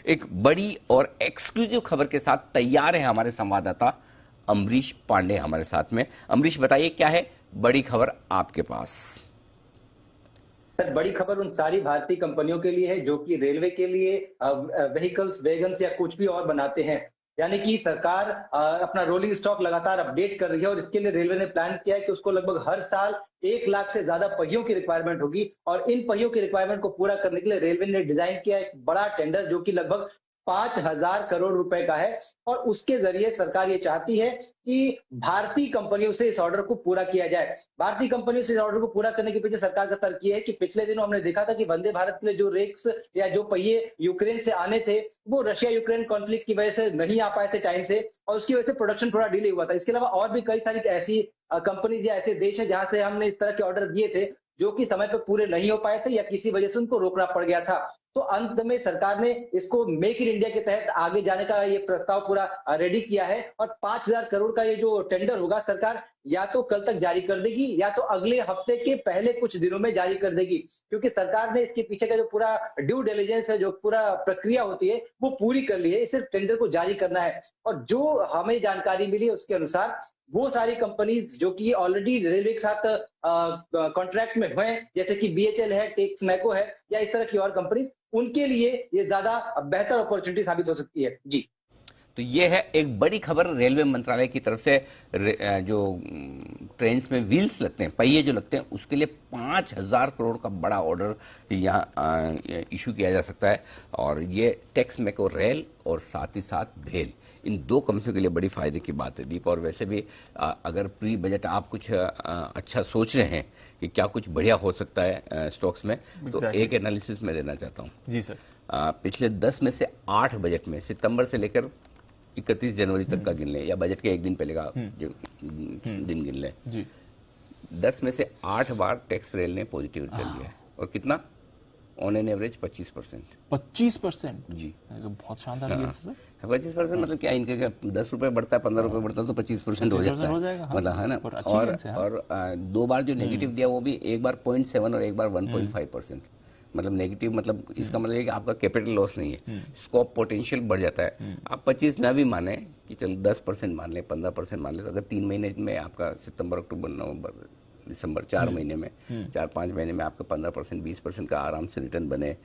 एक बड़ी और एक्सक्लूसिव खबर के साथ तैयार है हमारे संवाददाता अमरीश पांडे हमारे साथ में। अमरीश, बताइए क्या है बड़ी खबर आपके पास? सर, बड़ी खबर उन सारी भारतीय कंपनियों के लिए है जो कि रेलवे के लिए व्हीकल्स, वैगन्स या कुछ भी और बनाते हैं। यानी कि सरकार अपना रोलिंग स्टॉक लगातार अपडेट कर रही है और इसके लिए रेलवे ने प्लान किया है कि उसको लगभग हर साल 1 लाख से ज्यादा पहियों की रिक्वायरमेंट होगी और इन पहियों की रिक्वायरमेंट को पूरा करने के लिए रेलवे ने डिजाइन किया एक बड़ा टेंडर जो कि लगभग 5,000 करोड़ रुपए का है और उसके जरिए सरकार ये चाहती है कि भारतीय कंपनियों से इस ऑर्डर को पूरा किया जाए। भारतीय कंपनियों से इस ऑर्डर को पूरा करने के पीछे सरकार का तर्क ये है कि पिछले दिनों हमने देखा था कि वंदे भारत के लिए जो रेक्स या जो पहिए यूक्रेन से आने थे वो रशिया यूक्रेन कॉन्फ्लिक्ट की वजह से नहीं आ पाए थे टाइम से और उसकी वजह से प्रोडक्शन थोड़ा डिले हुआ था। इसके अलावा और भी कई सारी ऐसी कंपनीज या ऐसे देश हैं जहां से हमने इस तरह के ऑर्डर दिए थे जो कि समय पर पूरे नहीं हो पाए थे या किसी वजह से उनको रोकना पड़ गया था। तो अंत में सरकार ने इसको मेक इन इंडिया के तहत आगे जाने का ये प्रस्ताव पूरा रेडी किया है और 5,000 करोड़ का ये जो टेंडर होगा सरकार या तो कल तक जारी कर देगी या तो अगले हफ्ते के पहले कुछ दिनों में जारी कर देगी, क्योंकि सरकार ने इसके पीछे का जो पूरा ड्यू डिलिजेंस है, जो पूरा प्रक्रिया होती है वो पूरी कर ली है। सिर्फ टेंडर को जारी करना है और जो हमें जानकारी मिली है उसके अनुसार वो सारी कंपनीज जो कि ऑलरेडी रेलवे के साथ कॉन्ट्रैक्ट में हुए, जैसे कि बीएचएल है, टेक्समैको है या इस तरह की और कंपनीज, उनके लिए ये ज्यादा बेहतर अपॉर्चुनिटी साबित हो सकती है। जी, तो ये है एक बड़ी खबर रेलवे मंत्रालय की तरफ से। जो ट्रेन्स में व्हील्स लगते हैं, पहिए जो लगते हैं, उसके लिए 5,000 करोड़ का बड़ा ऑर्डर यहाँ इशू किया जा सकता है और ये टेक्समैको रेल और साथ ही साथ भेल, इन दो कंपनियों के लिए बड़ी फायदे की बात है दीप। और वैसे भी अगर प्री बजट आप कुछ अच्छा सोच रहे हैं कि क्या कुछ बढ़िया हो सकता है स्टॉक्स में, तो एक एनालिसिस मैं देना चाहता हूँ। जी सर। पिछले 10 में से 8 बजट में सितंबर से लेकर 31 जनवरी तक का गिन लें या बजट के एक दिन पहले का दिन गिन लें, 10 में से 8 बार टैक्स रेल ने पॉजिटिव रिटर्न दिया है और कितना ऑन एन एवरेज 25%। 25% जी, बहुत शानदार है सर। 25% मतलब क्या, इनके 10 रुपए बढ़ता है, 15 रुपए बढ़ता है तो 25% हो जाता है, मतलब है ना। और 2 बार जो नेगेटिव दिया वो भी एक बार 0.7 और एक बार 1.5%। मतलब नेगेटिव, मतलब इसका मतलब है कि आपका कैपिटल लॉस नहीं है, स्कोप पोटेंशियल बढ़ जाता है। आप 25 ना भी माने कि चलो 10% मान ले, 15% मान ले, तो अगर 3 महीने में आपका सितंबर, अक्टूबर, नवंबर, दिसंबर 4 महीने में, 4-5 महीने में आपका 15%, 20% का आराम से रिटर्न बने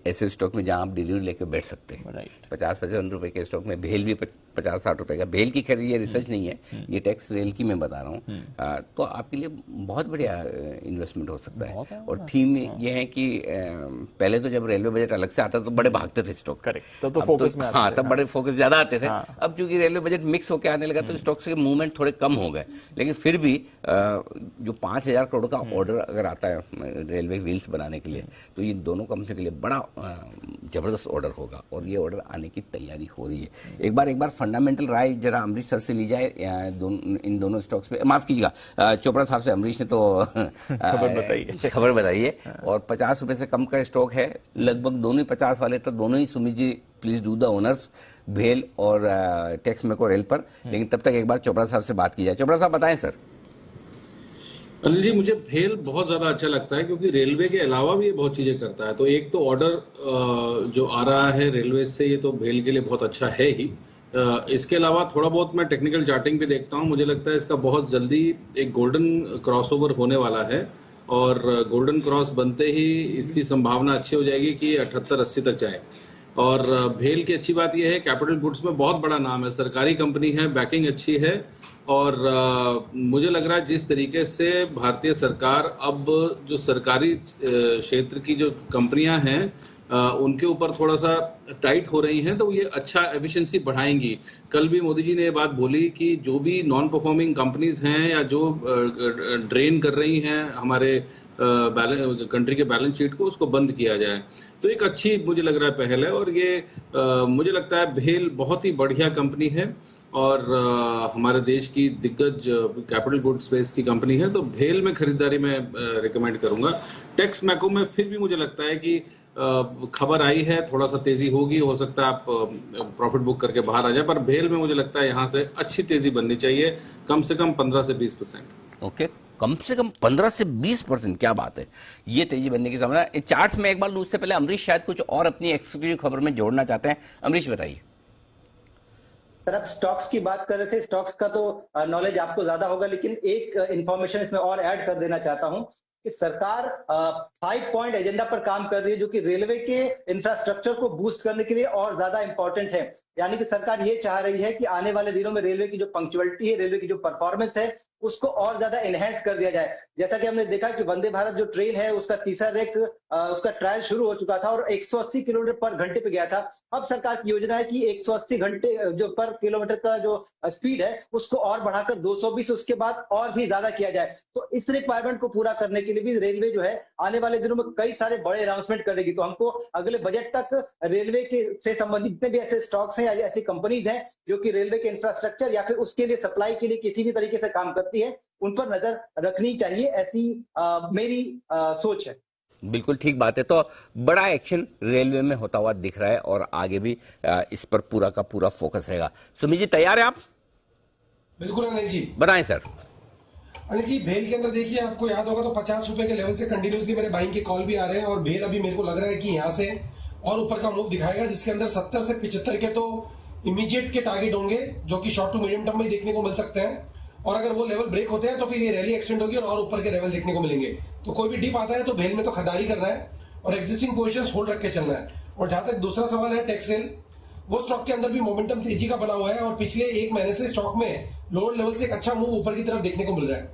ऐसे स्टॉक में जहां आप डिलीवरी लेके बैठ सकते हैं। 50-55 रुपए के स्टॉक में भेल भी 50-60 रुपए का, भेल की खैर ये रिसर्च नहीं है, ये टैक्स रेल की मैं बता रहा हूँ। तो आपके लिए बहुत बढ़िया इन्वेस्टमेंट हो सकता है। और थीम ये है कि पहले तो जब रेलवे बजट अलग से आता तो बड़े भागते थे स्टॉक, तो फोकस में, हाँ, तब बड़े फोकस ज्यादा आते थे। अब चूंकि रेलवे बजट मिक्स होकर आने लगा तो स्टॉक्स के मूवमेंट थोड़े कम हो गए, लेकिन फिर भी जो 5,000 करोड़ का ऑर्डर अगर आता है रेलवे व्हील्स बनाने के लिए, तो ये दोनों कंपनियों के लिए बड़ा जबरदस्त ऑर्डर होगा और ये ऑर्डर आने की तैयारी हो रही है। एक बार फंडामेंटल राय जरा अमरीश सर से ली जाए इन दोनों स्टॉक्स पे। माफ कीजिएगा, चोपड़ा साहब से, अमरीश ने तो खबर बताइए। और 50 रुपए से कम का स्टॉक है लगभग, दोनों ही 50 वाले, तो दोनों ही Sumit ji please do the owners, भेल और टेक्समैको रेल पर। लेकिन तब तक एक बार चोपड़ा साहब से बात की जाए। चोपड़ा साहब बताएं सर। अनिल जी, मुझे भेल बहुत ज्यादा अच्छा लगता है क्योंकि रेलवे के अलावा भी ये बहुत चीजें करता है। तो एक तो ऑर्डर जो आ रहा है रेलवे से, ये तो भेल के लिए बहुत अच्छा है ही। इसके अलावा थोड़ा बहुत मैं टेक्निकल चार्टिंग भी देखता हूँ, मुझे लगता है इसका बहुत जल्दी एक गोल्डन क्रॉसओवर होने वाला है और गोल्डन क्रॉस बनते ही इसकी संभावना अच्छी हो जाएगी कि 78-80 तक जाए। और भेल की अच्छी बात यह है, कैपिटल गुड्स में बहुत बड़ा नाम है, सरकारी कंपनी है, बैकिंग अच्छी है और मुझे लग रहा है जिस तरीके से भारतीय सरकार अब जो सरकारी क्षेत्र की जो कंपनियां हैं उनके ऊपर थोड़ा सा टाइट हो रही हैं, तो ये अच्छा एफिशिएंसी बढ़ाएंगी। कल भी मोदी जी ने ये बात बोली कि जो भी नॉन परफॉर्मिंग कंपनीज हैं या जो ड्रेन कर रही हैं हमारे कंट्री के बैलेंस शीट को, उसको बंद किया जाए। तो एक अच्छी मुझे लग रहा है पहल है और ये मुझे लगता है भेल बहुत ही बढ़िया कंपनी है और हमारे देश की दिग्गज कैपिटल गुड स्पेस की कंपनी है, तो भेल में खरीदारी में रिकमेंड करूंगा। टेक्समैको में फिर भी मुझे लगता है कि खबर आई है, थोड़ा सा तेजी होगी, हो सकता है आप प्रॉफिट बुक करके बाहर आ जाए, पर भेल में मुझे लगता है यहां से अच्छी तेजी बननी चाहिए, कम से कम 15 से 20%। ओके। कम से कम 15 से 20%। क्या बात है, ये तेजी बनने की संभावना है। चार्ट्स में एक बार लूँ उससे पहले अमरीश शायद कुछ और अपनी एक्सक्लूसिव खबर में जोड़ना चाहते हैं। अमरीश बताइए सर। आप स्टॉक्स की बात कर रहे थे, स्टॉक्स का तो नॉलेज आपको ज्यादा होगा, लेकिन एक इंफॉर्मेशन इसमें और ऐड कर देना चाहता हूं कि सरकार 5 पॉइंट एजेंडा पर काम कर रही है, जो कि रेलवे के इंफ्रास्ट्रक्चर को बूस्ट करने के लिए और ज्यादा इंपॉर्टेंट है। यानी कि सरकार ये चाह रही है कि आने वाले दिनों में रेलवे की जो पंक्चुअलिटी है, रेलवे की जो परफॉर्मेंस है, उसको और ज्यादा एनहेंस कर दिया जाए। जैसा कि हमने देखा कि वंदे भारत जो ट्रेन है उसका तीसरा रेक उसका ट्रायल शुरू हो चुका था और 180 किलोमीटर पर घंटे पे गया था। अब सरकार की योजना है कि 180 घंटे जो पर किलोमीटर का जो स्पीड है उसको और बढ़ाकर 220, उसके बाद और भी ज्यादा किया जाए। तो इस रिक्वायरमेंट को पूरा करने के लिए भी रेलवे जो है आने वाले दिनों में कई सारे बड़े अनाउंसमेंट करेगी। तो हमको अगले बजट तक रेलवे के से संबंधित जितने भी ऐसे स्टॉक्स हैं या ऐसी कंपनीज हैं जो कि रेलवे के इंफ्रास्ट्रक्चर या फिर उसके लिए सप्लाई के लिए किसी भी तरीके से काम करती है, उन पर नजर रखनी चाहिए, ऐसी मेरी सोच है। बिल्कुल ठीक बात है। तो बड़ा एक्शन रेलवे में होता हुआ दिख रहा है और आगे भी इस पर पूरा का पूरा फोकस रहेगा। सुमित जी तैयार है आप? बिल्कुल अनिल जी, बताएं सर। अनिल जी, भेल के अंदर देखिए, आपको याद होगा तो 50 रुपए के लेवल से कंटिन्यूसली मेरे बाइंग के कॉल भी आ रहे हैं और भेल अभी मेरे को लग रहा है कि यहाँ से और ऊपर का मूव दिखाएगा, जिसके अंदर 70 से 75 के तो इमीडिएट के टारगेट होंगे, जो कि शॉर्ट टू मीडियम टर्म में देखने को मिल सकते हैं। और अगर वो लेवल ब्रेक होते हैं तो फिर ये रैली एक्सटेंड होगी और ऊपर के लेवल देखने को मिलेंगे। तो कोई भी डिप आता है तो भेल में तो खरीदारी करना है और एग्जिस्टिंग पोजीशंस होल्ड रख के चलना है। और जहां तक दूसरा सवाल है टेक्स रेल, वो स्टॉक के अंदर भी मोमेंटम तेजी का बना हुआ है और पिछले एक महीने से स्टॉक में लोअर लेवल से एक अच्छा मूव ऊपर की तरफ देखने को मिल रहा है।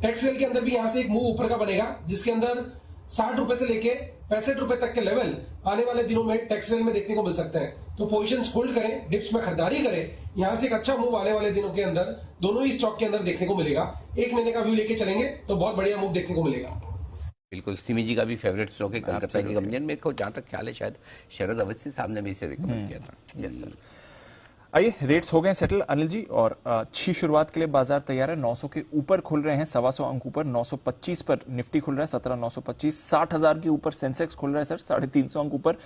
टेक्स रेल के अंदर भी यहां से एक मूव ऊपर का बनेगा, जिसके अंदर 60 रुपए से लेके 65 रुपए तक के लेवल आने वाले दिनों में टेक्स रेल में देखने को मिल सकते हैं। तो पोजीशंस होल्ड करें, डिप्स में खरीदारी करें, यहां से एक अच्छा मूव आने वाले दिनों के अंदर दोनों ही स्टॉक के अंदर देखने को मिलेगा। एक महीने का व्यू लेके चलेंगे तो बहुत बढ़िया मूव देखने को मिलेगा। बिल्कुल, सिमी जी का भी फेवरेट स्टॉक है कलकत्ता की कंपनी। मेरे को जहां तक ख्याल है शायद शरद अवस्थी साहब ने भी इसे रिकमेंड किया था। Yes sir. आइए, रेट्स हो गए सेटल अनिल जी, और अच्छी शुरुआत के लिए बाजार तैयार है। 900 के ऊपर खुल रहे हैं, 125 अंक ऊपर। 925 पर निफ्टी खुल रहा है, 17,925। 60,000 के ऊपर सेंसेक्स खुल रहा है सर, 350 अंक ऊपर।